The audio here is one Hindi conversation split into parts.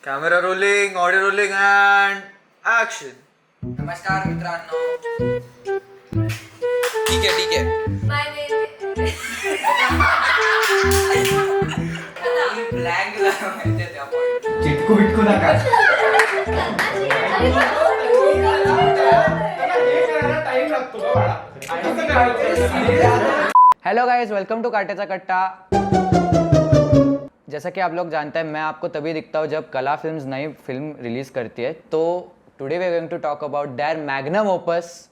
Camera rolling, audio rolling and action. नमस्कार मित्रांनो. ठीक आहे ब्लँक चिटकू बिटकू नका. हेलो गाइस, वेलकम टू काटेचा कट्टा. जैसा कि आप लोग जानते हैं, मैं आपको तभी दिखता हूँ जब कला फिल्म्स नई फिल्म रिलीज करती है. तो today we are going to talk about their magnum opus.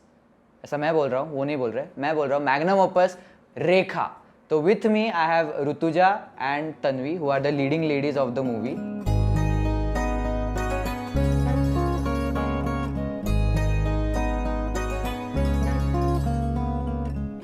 ऐसा मैं बोल रहा हूँ, वो नहीं बोल रहे, मैं बोल रहा हूँ मैग्नम ओपस रेखा. तो with me I have Rituja and Tanvi who are the leading ladies of the movie.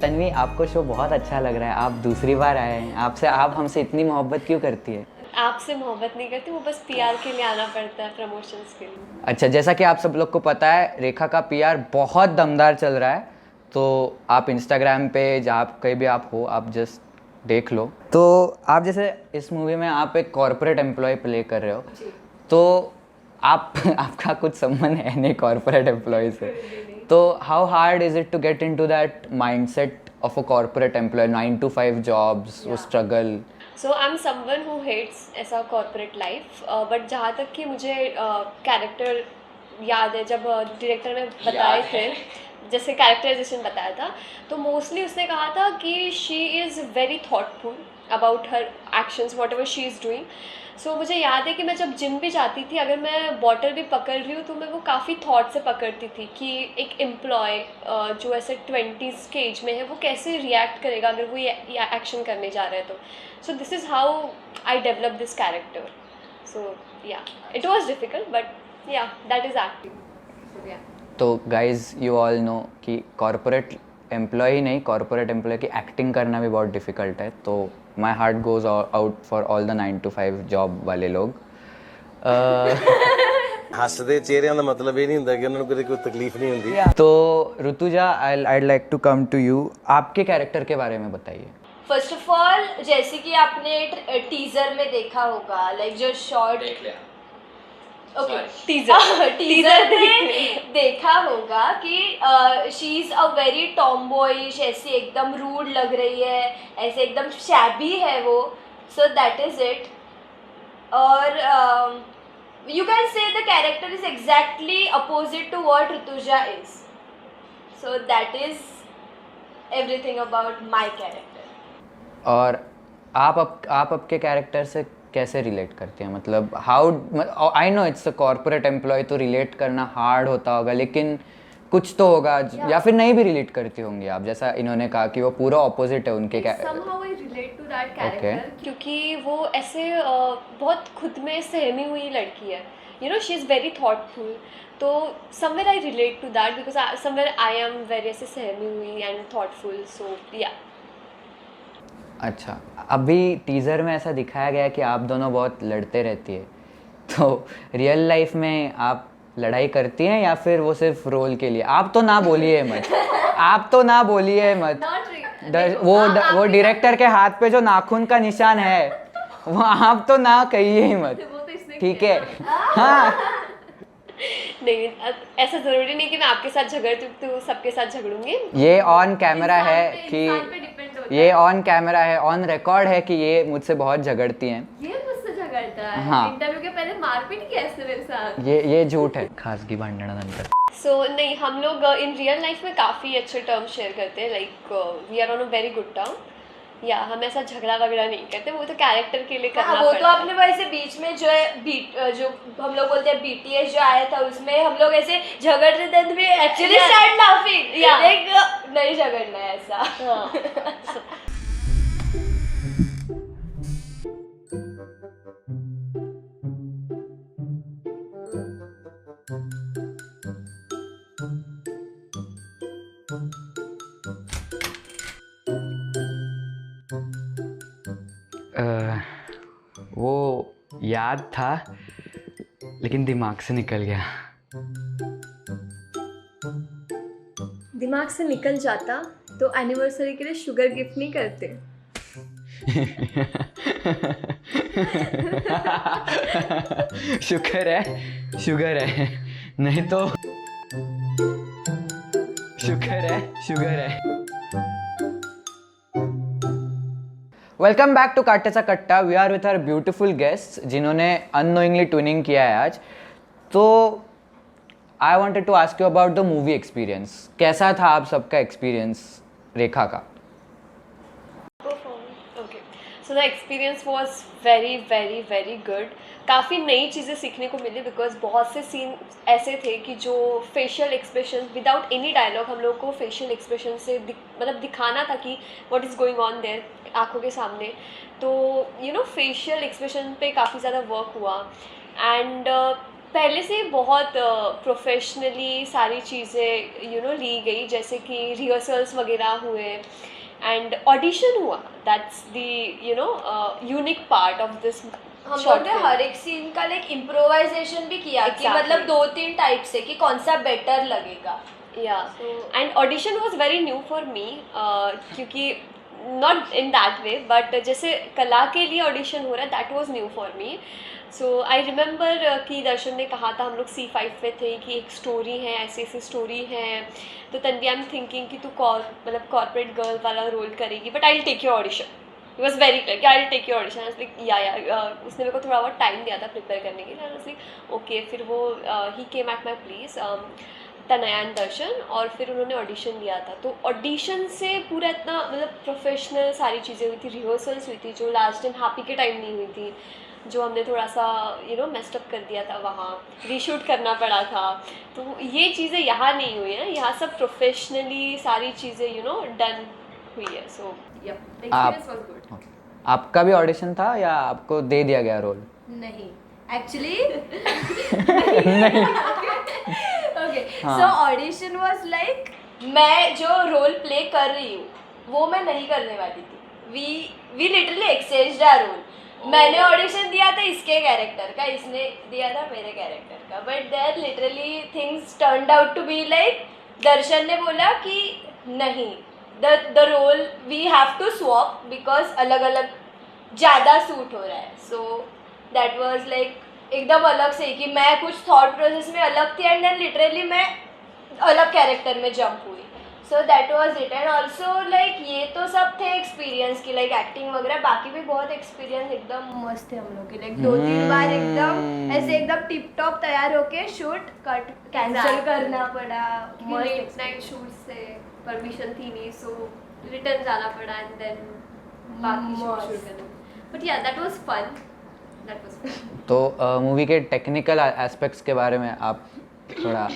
Tanvi, आपको शो बहुत अच्छा लग रहा है. आप दूसरी बार आए हैं. आप हमसे इतनी मोहब्बत क्यों करती है? आपसे मोहब्बत नहीं करती, वो बस पीआर के लिए आना पड़ता है, प्रमोशंस के लिए. अच्छा, जैसा कि आप सब लोग को पता है, रेखा का पीआर बहुत दमदार चल रहा है. तो आप इंस्टाग्राम पे आप कहीं भी आप हो, आप जस्ट देख लो. तो आप जैसे इस मूवी में आप एक कॉर्पोरेट एम्प्लॉय प्ले कर रहे हो. तो आपका कुछ संबंध है नहीं कॉर्पोरेट एम्प्लॉय से. तो how hard is it to get into that mindset of a corporate employee, 9 to 5 jobs, वो struggle. So I am someone who hates ऐसा कॉर्पोरेट लाइफ. बट जहाँ तक कि मुझे कैरेक्टर याद है, जब डायरेक्टर ने बताए थे, जैसे कैरेक्टराइजेशन बताया था, तो मोस्टली उसने कहा था कि she is very thoughtful about her actions, whatever she is doing. So मुझे याद है कि मैं जब जिम भी जाती थी, अगर मैं बॉटल भी पकड़ रही हूँ तो मैं वो काफ़ी थॉट से पकड़ती थी कि एक एम्प्लॉय जो ऐसे 20s के एज में है, वो कैसे रिएक्ट करेगा अगर वो ये एक्शन करने जा रहा है. तो so this is how I develop this character. So yeah, it was difficult but yeah, that is acting. So yeah. तो गाइज, यू ऑल नो कि कॉर्पोरेट एम्प्लॉय ही नहीं, कॉर्पोरेट एम्प्लॉय की एक्टिंग करना भी बहुत डिफ़िकल्ट है. तो my heart goes out for all the 9 to 5 job वाले लोग. ਹੱਸਦੇ ਚਿਹਰਿਆਂ ਦਾ ਮਤਲਬ ਇਹ ਨਹੀਂ ਹੁੰਦਾ ਕਿ ਉਹਨਾਂ ਨੂੰ ਕਦੇ ਕੋਈ ਤਕਲੀਫ ਨਹੀਂ ਹੁੰਦੀ. तो Rituja, I like to come to you. आपके कैरेक्टर के बारे में बताइए. फर्स्ट ऑफ ऑल, जैसे कि आपने टीजर में देखा होगा, लाइक जो शॉर्ट टीजर में देखा होगा कि शी इज़ अ वेरी टॉमबॉयिश, ऐसी एकदम रूड लग रही है, ऐसे एकदम शैबी है वो. So that is it. और you can say the character is exactly opposite to what Rutuja is. So that is everything about my character. और आप आपके कैरेक्टर से कैसे रिलेट करते हैं? मतलब how, I know it's a corporate employ, तो रिलेट करना हार्ड होता होगा, लेकिन कुछ तो होगा. या फिर नहीं भी रिलेट करती होंगी आप, जैसा इन्होंने कहा कि वो पूरा ऑपोजिट है उनके. Somehow I relate to that character, क्योंकि वो ऐसे बहुत खुद में सहमी हुई लड़की है. You know, she is very thoughtful. तो somewhere I relate to that because somewhere I am very ऐसे सहमी हुई and thoughtful. So yeah. अच्छा, अभी टीज़र में ऐसा दिखाया गया कि आप दोनों बहुत लड़ते रहती है. तो रियल लाइफ में आप लड़ाई करती हैं या फिर वो सिर्फ रोल के लिए? आप तो ना बोलिए मत. आप तो ना बोलिए मत. वो डायरेक्टर के हाथ पे जो नाखून का निशान है, वो आप तो ना कहिए ही मत, ठीक है? हाँ. नहीं, ऐसा ज़रूरी नहीं कि मैं आपके साथ झगड़ती हूँ तो सबके साथ झगड़ूंगी. ये ऑन कैमरा है कि ये ऑन कैमरा है, ऑन रिकॉर्ड है कि ये मुझसे बहुत झगड़ती हैं. ये मुझसे झगड़ता है. हाँ. इंटरव्यू के पहले मारपीट किया इसने मेरे साथ. ये झूठ है. खासगी भांडणानंतर. सो नहीं, हम लोग इन रियल लाइफ में काफ़ी अच्छे टर्म शेयर करते हैं. Like we are on a very good term. या हम ऐसा झगड़ा वगड़ा नहीं करते, वो तो कैरेक्टर के लिए करना वो पड़ता तो आपने वैसे बीच में जो है जो हम लोग बोलते हैं BTS जो आया था, उसमें हम लोग ऐसे झगड़ रहे थे, तो एक्चुअली स्टार्ट लाफिंग. लाइक नहीं झगड़ना है ऐसा. वो याद था लेकिन दिमाग से निकल गया. दिमाग से निकल जाता तो एनिवर्सरी के लिए शुगर गिफ्ट नहीं करते. शुगर है नहीं तो शुगर है। Welcome back to Katyacha Katta. We are with our beautiful guest जिन्होंने अननोइंगली ट्विनिंग किया है आज। तो I wanted to ask you about the movie experience. कैसा था आप सबका एक्सपीरियंस रेखा का? Okay, so the experience was very very very good. काफ़ी नई चीज़ें सीखने को मिली बिकॉज बहुत से सीन ऐसे थे कि जो facial expression without any dialogue हम लोग को फेशियल एक्सप्रेशन से मतलब दिखाना था कि what is going on their आँखों के सामने। तो यू नो फेशियल एक्सप्रेशन पे काफ़ी ज़्यादा वर्क हुआ एंड पहले से बहुत प्रोफेशनली सारी चीज़ें यू नो ली गई, जैसे कि रिहर्सल्स वगैरह हुए एंड ऑडिशन हुआ। That's the you know unique part of this. हम लोग ने हर एक सीन का लाइक इम्प्रोवाइजेशन भी किया कि मतलब 2-3 टाइप से कि कौन सा बेटर लगेगा। Yeah and audition was very new for me क्योंकि not in that way but जैसे कला के लिए ऑडिशन हो रहा है that was new for me. So I remember कि दर्शन ने कहा था, हम लोग C5 पे थे, कि एक स्टोरी है, ऐसी ऐसी स्टोरी है। तो तन्वी आई एम थिंकिंग कि तू मतलब कॉर्पोरेट गर्ल वाला रोल करेगी but I will take your audition. It was very clear कि I will take your audition. I was like उसने मेरे को थोड़ा बहुत टाइम दिया था प्रिपेयर करने के लिए। I was like okay। फिर वो he came at my place Tanaya and दर्शन, और फिर उन्होंने ऑडिशन लिया था। तो ऑडिशन से पूरा इतना मतलब प्रोफेशनल सारी चीज़ें हुई थी, रिहर्सल्स हुई थी जो लास्ट टाइम हैप्पी के टाइम नहीं हुई थी, जो हमने थोड़ा सा यू नो मेस्ड अप कर दिया था, वहाँ रीशूट करना पड़ा था। तो ये चीज़ें यहाँ नहीं हुई हैं, यहाँ सब प्रोफेशनली सारी चीज़ें यू नो डन हुई है। So experience was good. आपका भी ऑडिशन था या आपको दे दिया गया रोल? नहीं, actually okay, so audition was like मैं जो रोल प्ले कर रही हूँ वो मैं नहीं करने वाली थी। We literally exchanged our role. मैंने ऑडिशन दिया था इसके कैरेक्टर का, इसने दिया था मेरे कैरेक्टर का, but there literally things turned out to be like Darshan ने बोला कि नहीं, the role we have to swap because अलग अलग ज़्यादा सूट हो रहा है। सो दैट वाज लाइक एकदम अलग से कि मैं कुछ थॉट प्रोसेस में अलग थी एंड देन लिटरली मैं अलग कैरेक्टर में जंप हुई। So that was it. And also like ये तो सब थे एक्सपीरियंस की, लाइक एक्टिंग वगैरह, बाकी भी बहुत एक्सपीरियंस एकदम मस्त थे हम लोग के। लाइक 2-3 बार एकदम ऐसे एकदम टिप टॉप तैयार होके शूट कट कैंसिल करना पड़ा। लेट नाइट शूट से परमिशन थी नहीं, सो रिटर्न जाना पड़ा एंड देन बाकी शूट करना। But yeah that was fun. तो मूवी के टेक्निकल एस्पेक्ट्स के बारे में आप थोड़ा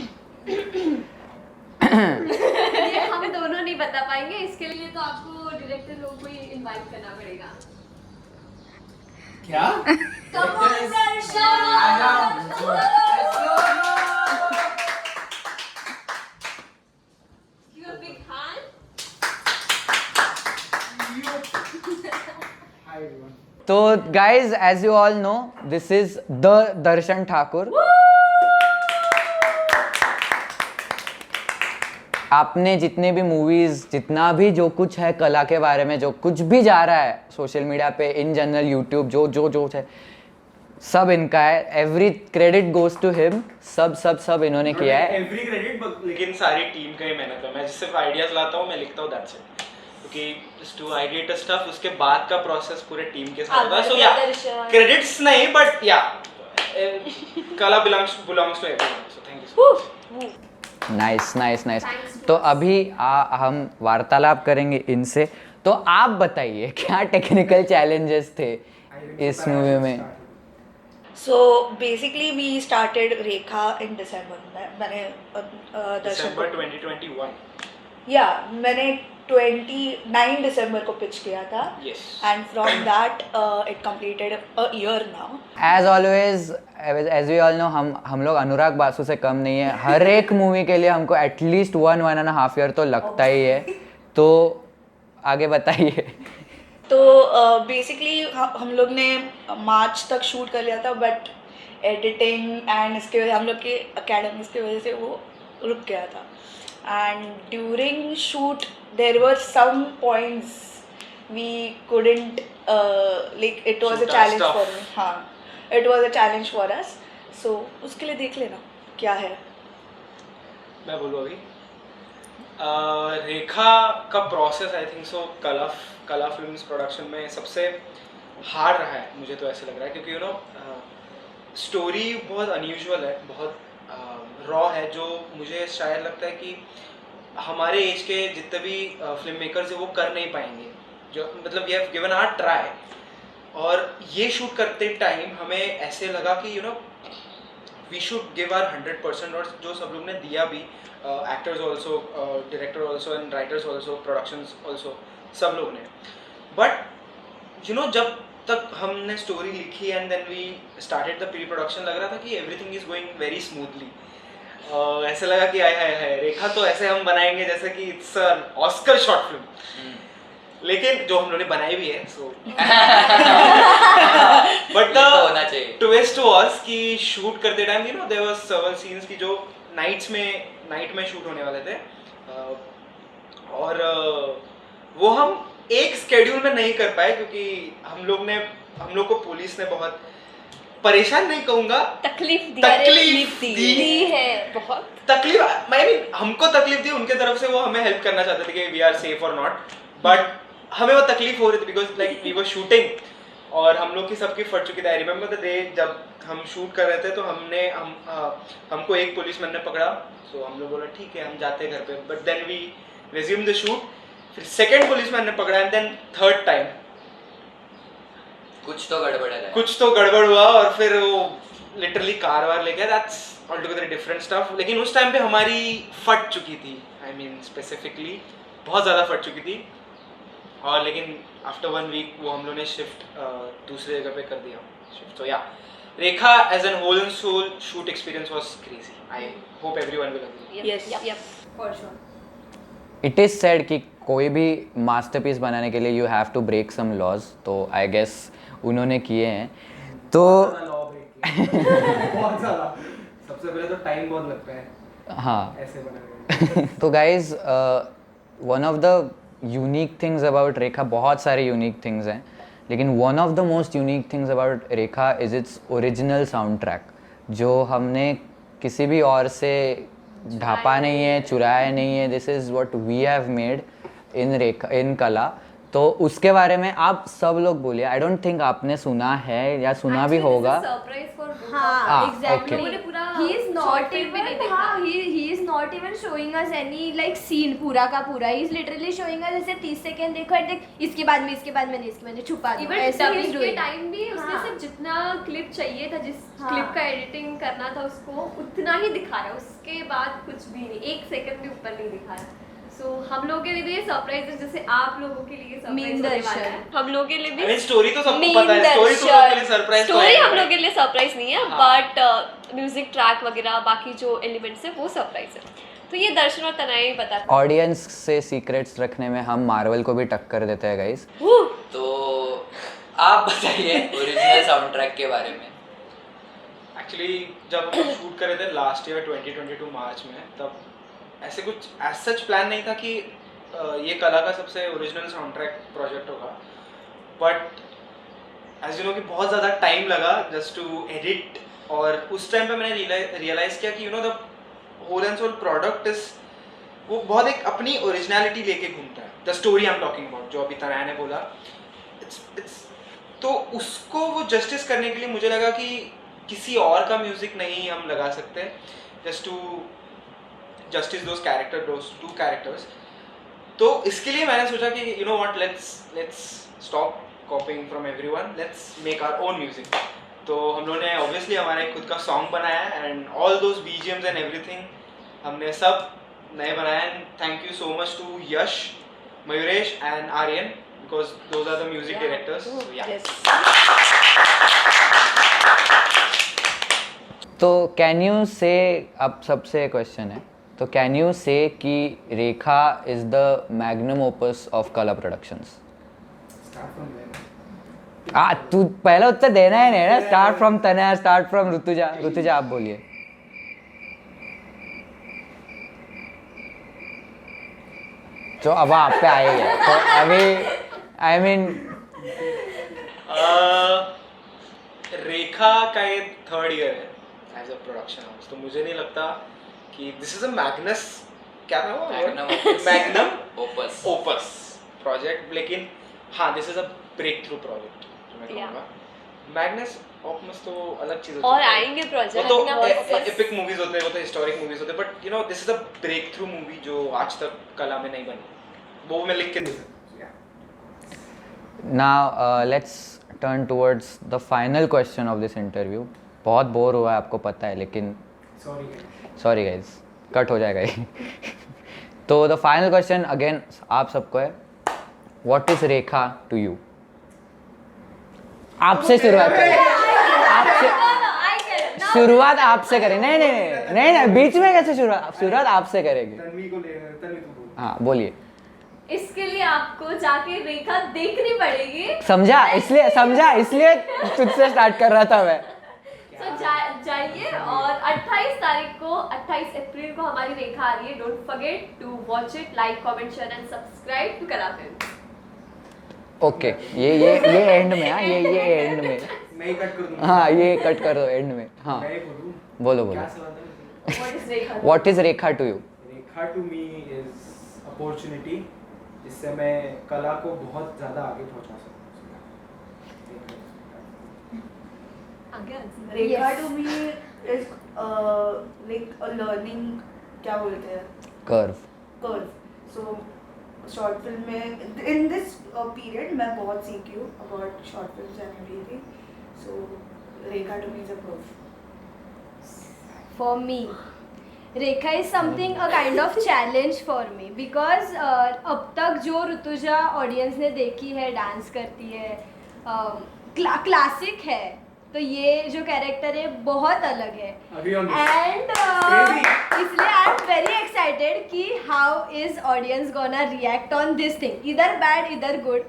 ये हम दोनों नहीं बता पाएंगे, इसके लिए तो आपको डायरेक्टर लोगों को ही इनवाइट करना पड़ेगा। क्या? Come on, Darshan! Give a big hand. तो guys as you all know this is the Darshan Thakur. आपने जितने भी मूवीज, जितना भी जो कुछ है कला के बारे में, जो कुछ भी जा रहा है सोशल मीडिया पे, इन जनरल यूट्यूब, जो जो जो है सब इनका है। Every credit goes to him. सब इन्होंने किया है। एवरी क्रेडिट, लेकिन सारी टीम का ही मेहनत है। मैं सिर्फ आइडियाज लाता हूँ, मैं लिखता हूँ, दैट्स इट। क्योंकि जस्ट टू आइडिएट स्टफ, उसके बाद का प्रोसेस पूरे टीम के साथ होता है। सो या क्रेडिट्स नहीं, but yeah Kala belongs to everyone. So thank you. Nice. तो अभी हम वार्तालाप करेंगे इनसे। तो आप बताइए क्या टेक्निकल चैलेंजेस थे इस मूवी में? So basically we started Rekha in December. मैंने December 2021. Yeah, मैंने 29 December को pitch किया था. Yes. And from that it completed a year now. As always, as we all know, हम लोग अनुराग बासु से कम नहीं है। हर एक मूवी के लिए हमको एटलीस्ट 1.5 year तो लगता ही है। तो आगे बताइए। तो बेसिकली हम लोग ने मार्च तक शूट कर लिया था, बट एडिटिंग एंड इसके वजह हम लोग के एकेडमीज की वजह से वो रुक गया था। And during shoot there were some points we couldn't like it was a Shoot our challenge stuff. for me. हाँ, it was a challenge for us. So उसके लिए देख लेना क्या है. मैं बोलूँ अभी रेखा का प्रोसेस आई थिंक सो कला फिल्म्स प्रोडक्शन में सबसे हार्ड रहा है, मुझे तो ऐसे लग रहा है, क्योंकि यू नो स्टोरी बहुत अनयूजुअल है, बहुत रॉ है, जो मुझे शायद लगता है कि हमारे एज के जितने भी फिल्म मेकर्स हैं वो कर नहीं पाएंगे, जो मतलब we have given our try. और ये शूट करते टाइम हमें ऐसे लगा कि you know we should give our 100%, और जो सब लोग ने दिया भी, actors also, director also and writers also, productions also, सब लोग ने। बट यू नो जब तक हमने स्टोरी लिखी and then we started the pre production, लग रहा था कि everything is going very smoothly. ऐसे लगा कि आय हाय हाय रेखा तो ऐसे हम बनाएंगे जैसे कि it's an Oscar short film, लेकिन जो हम लोगों ने बनाई भी है सो बट होना चाहिए। ट्विस्ट वाज कि शूट करते time you know there was several scenes की जो नाइट में शूट होने वाले थे, और वो हम एक स्केड्यूल में नहीं कर पाए, क्योंकि हम लोग को पुलिस ने बहुत परेशान नहीं कहूँगा, तकलीफ दी है बहुत। तकलीफ, आई मीन हमको तकलीफ दी, उनके तरफ से वो हमें हेल्प करना चाहते थे कि वी आर सेफ और नॉट, बट हमें वो तकलीफ हो रही थी because like we were shooting, और हम लोग की सबकी फट चुकी थी। आई रिमेंबर द डे जब हम शूट कर रहे थे तो हमको एक पुलिसमैन ने पकड़ा, सो हम लोग बोला ठीक है हम जाते हैं घर पे, but then we resume the shoot. फिर सेकेंड पुलिसमैन ने पकड़ा एंड देन थर्ड टाइम कुछ तो गड़बड़ हुआ, और फिर वो लिटरली कार वार लेके, दैट्स ऑलटुगेदर डिफरेंट स्टफ। लेकिन उस टाइम पे हमारी फट चुकी थी, आई मीन स्पेसिफिकली बहुत ज़्यादा फट चुकी थी, और लेकिन आफ्टर 1 वीक वो हम लोग ने शिफ्ट दूसरे जगह पे कर दिया शिफ्ट। तो yeah Rekha as an whole and soul shoot experience was crazy. I hope everyone will agree. Yes. For sure. It is said कि कोई भी मास्टरपीस बनाने के लिए you have to break some laws, तो आई गेस उन्होंने किए हैं। तो बहुत ज़्यादा, सबसे पहले तो टाइम बहुत लगता है हाँ ऐसे बनाने में। तो guys one of the unique things about Rekha, बहुत सारे यूनिक थिंग्स हैं, लेकिन one of the most unique things about Rekha is its original soundtrack, जो हमने किसी भी और से ढापा नहीं है, चुराया नहीं है। This is what we have made in Kala. तो उसके बारे में आप सब लोग बोलिए। आई डोंट थिंक आपने सुना है या सुना भी होगा। सरप्राइज फॉर हाँ, एग्जैक्टली। okay. मैंने पूरा he is not भी नहीं even देखा। he is not even showing us any like scene पूरा का पूरा, he is literally showing us ऐसे 30 सेकंड देखो और देख इसके बाद में नहीं छुपा दो, इवन ऐसे ही डबिंग के doing। टाइम भी उसने हाँ। सिर्फ जितना क्लिप चाहिए था, जिस हाँ। क्लिप का एडिटिंग करना था उसको उतना ही दिखा रहा है, उसके बाद कुछ भी नहीं, 1 सेकंड भी ऊपर नहीं दिखा रहा। सो हम लोगों के लिए भी ये सरप्राइज है, जैसे आप लोगों के लिए सरप्राइज होने वाला है। हम लोगों के लिए भी स्टोरी तो सबको पता है, स्टोरी तो लोगों के लिए सरप्राइज तो स्टोरी है। हम लोगों के लिए सरप्राइज नहीं है, बट म्यूजिक ट्रैक वगैरह बाकी जो एलिमेंट्स है वो सरप्राइज है। तो ये दर्शन और तनया ही बता। ऑडियंस से सीक्रेट्स रखने में हम मार्वल को भी टक्कर देते हैं गाइस। तो आप बताइए ओरिजिनल साउंड ट्रैक के बारे में। एक्चुअली जब हम शूट कर रहे थे लास्ट ईयर 2022 मार्च में, तब ऐसे कुछ एज सच प्लान नहीं था कि ये कला का सबसे ओरिजिनल साउंड ट्रैक प्रोजेक्ट होगा, बट एज यू नो कि बहुत ज़्यादा टाइम लगा जस्ट टू एडिट, और उस टाइम पे मैंने रियलाइज़ किया कि you know the whole and sole product is वो बहुत एक अपनी ओरिजिनलिटी लेके घूमता है। The story I am talking about, जो अभी तनया ने बोला, इट्स तो उसको वो जस्टिस करने के लिए मुझे लगा कि किसी और का म्यूज़िक नहीं हम लगा सकते, just to justice those two characters. तो इसके लिए मैंने सोचा कि you know what, let's stop copying from everyone, let's make our own music. तो हम लोगों ने ऑब्वियसली हमारा एक खुद का सॉन्ग बनाया, and all those BGMs and everything हमने सब नए बनाए। And thank you so much to Yash, Mayuresh and Aryan, because those are the music directors. तो कैन यू से, अब सबसे क्वेश्चन है, तो कैन यू से कि Rekha is the magnum opus of Kala productions? तू पहले उत्तर देना है नहीं ना, start from Tanaya, start from Rutuja आप बोलिए। तो अब आप पे आएगा, तो अभी आई मीन रेखा का ये 3rd ईयर है एज अ प्रोडक्शन हाउस, तो मुझे नहीं लगता कि दिस इज अ मैग्नस, क्या था वो मैग्नम ओपस ओपस प्रोजेक्ट, लेकिन हाँ this is a breakthrough project जो मैं कहूँगा। मैग्नस ऑपमस तो अलग चीज होती है और आएंगे प्रोजेक्ट वो तो एपिक मूवीज होते हैं, वो तो हिस्टोरिक मूवीज होते हैं, but you know this is a breakthrough movie जो आज तक कला में नहीं बनी, वो मैं लिख के दे सकता हूँ। now let's turn towards the final question of this interview. बहुत बोर हुआ है आपको पता है, लेकिन सॉरी गाइज कट हो जाएगा ये तो द फाइनल क्वेश्चन अगेन आप सबको है, what is Rekha to you? आपसे शुरुआत करें, शुरुआत आपसे करें। नहीं नहीं नहीं नहीं नहीं बीच में कैसे शुरुआत आपसे करेंगे। हाँ बोलिए। इसके लिए आपको जाके रेखा देखनी पड़ेगी। समझा इसलिए तुझसे स्टार्ट कर रहा था मैं। तो जाइए और 28 अप्रैल को हमारी रेखा आ रही है। Don't forget to watch it, like comment share and subscribe to Kala film. Okay ये एंड में, हाँ ये एंड में मैं ही कट कर दूंगा। हाँ ये कट कर दो एंड में। हाँ मैं ही बोलूं, बोलो क्या बोलो। सवाल था? What is Rekha? What is Rekha to you? Rekha to me is opportunity जिससे मैं कला को बहुत ज़्यादा आगे पहुंचा सकता हूँ। Rekha to me is like a learning, क्या बोलते हैं, कर्व। सो शॉर्ट फिल्म में इन दिस पीरियड मैं बहुत सीखी हूँ about short films and everything. So Rekha to me is a curve. For me, Rekha is something a kind of challenge for me because अब तक जो ऋतुजा ऑडियंस ने देखी है डांस करती है क्लासिक है, तो ये जो कैरेक्टर है बहुत अलग है एंड इसलिए आई एम वेरी एक्साइटेड कि how is audience gonna react on this thing, इधर बैड इधर good,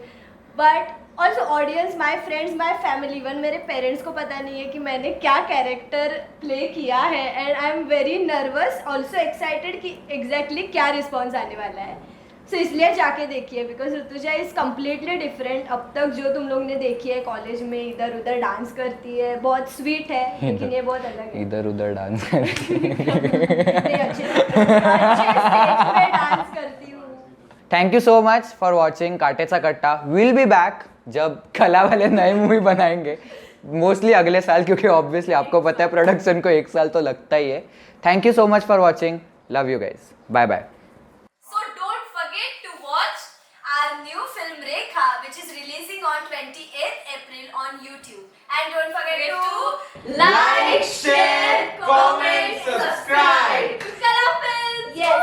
but also audience, my friends, my family, even मेरे पेरेंट्स को पता नहीं है कि मैंने क्या कैरेक्टर प्ले किया है and I am very nervous also excited कि एग्जैक्टली क्या रिस्पॉन्स आने वाला है। सो इसलिए जाके देखिए because Rutuja is completely different. अब तक जो तुम लोग ने देखी है कॉलेज में इधर उधर डांस करती है, बहुत स्वीट है, लेकिन ये बहुत अलग है। इधर उधर डांस करती अच्छे स्टेज पे डांस करती हूँ। Thank you so much for watching Katecha Katta. Will be back जब कला वाले नए मूवी बनाएंगे, मोस्टली अगले साल, क्योंकि ऑब्वियसली आपको पता है प्रोडक्शन को 1 साल तो लगता ही है। Thank you so much for watching, love you guys, bye bye. So don't forget to watch our new film Rekha, which is releasing on 28th April on YouTube. And don't forget to like, share, comment, subscribe to Kala Films. Yes.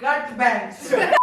Cut bands.